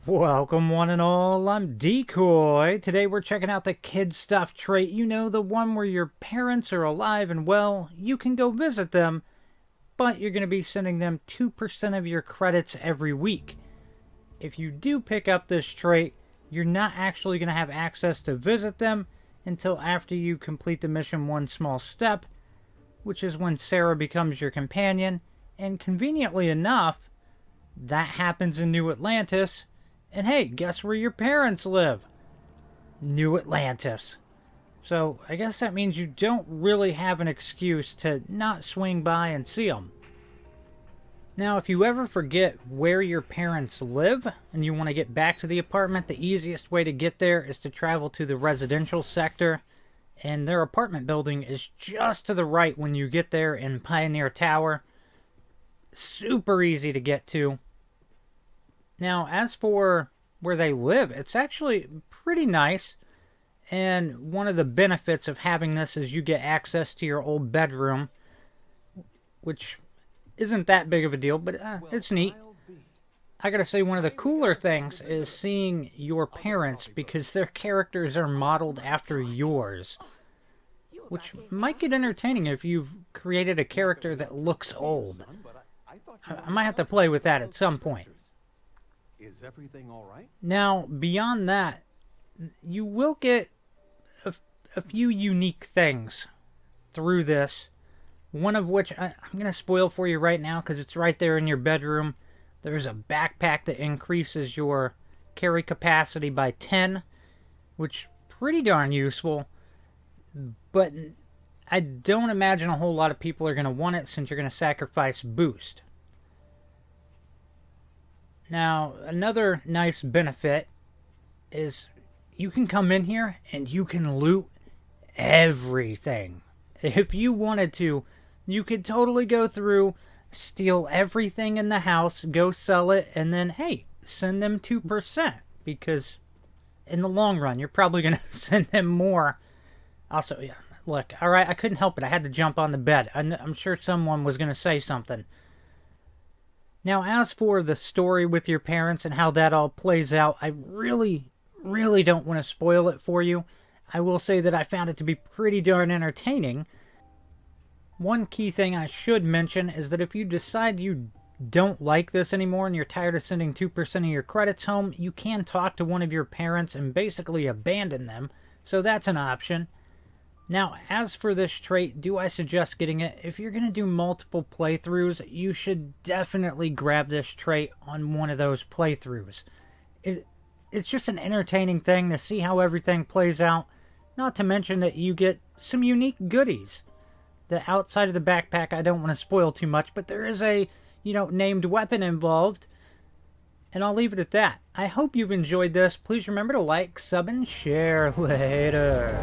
Welcome one and all, I'm Decoy. Today we're checking out the kid stuff trait. You know, the one where your parents are alive and well, you can go visit them, but you're going to be sending them 2% of your credits every week. If you do pick up this trait, you're not actually going to have access to visit them until after you complete the mission One Small Step, which is when Sarah becomes your companion, and conveniently enough, that happens in New Atlantis. And hey, guess where your parents live? New Atlantis. So I guess that means you don't really have an excuse to not swing by and see them. Now, if you ever forget where your parents live and you want to get back to the apartment, the easiest way to get there is to travel to the residential sector. And their apartment building is just to the right when you get there in Pioneer Tower. Super easy to get to. Now, as for where they live, it's actually pretty nice. And one of the benefits of having this is you get access to your old bedroom, which isn't that big of a deal, but it's neat. I gotta say, one of the cooler things is seeing your parents because their characters are modeled after yours, which might get entertaining if you've created a character that looks old. I might have to play with that at some point. Is everything all right? Now, beyond that, you will get a few unique things through this. One of which I'm going to spoil for you right now because it's right there in your bedroom. There's a backpack that increases your carry capacity by 10, which pretty darn useful. But I don't imagine a whole lot of people are going to want it since you're going to sacrifice boost. Now, another nice benefit is you can come in here and you can loot everything. If you wanted to, you could totally go through, steal everything in the house, go sell it, and then, hey, send them 2%. Because in the long run, you're probably going to send them more. Also, yeah, look, all right, I couldn't help it. I had to jump on the bed. I'm sure someone was going to say something. Now, as for the story with your parents and how that all plays out, I really don't want to spoil it for you. I will say that I found it to be pretty darn entertaining. One key thing I should mention is that if you decide you don't like this anymore and you're tired of sending 2% of your credits home, you can talk to one of your parents and basically abandon them, so that's an option. Now, as for this trait, do I suggest getting it? If you're going to do multiple playthroughs, you should definitely grab this trait on one of those playthroughs. It's just an entertaining thing to see how everything plays out. Not to mention that you get some unique goodies. The outside of the backpack, I don't want to spoil too much, but there is a, named weapon involved. And I'll leave it at that. I hope you've enjoyed this. Please remember to like, sub, and share. Later.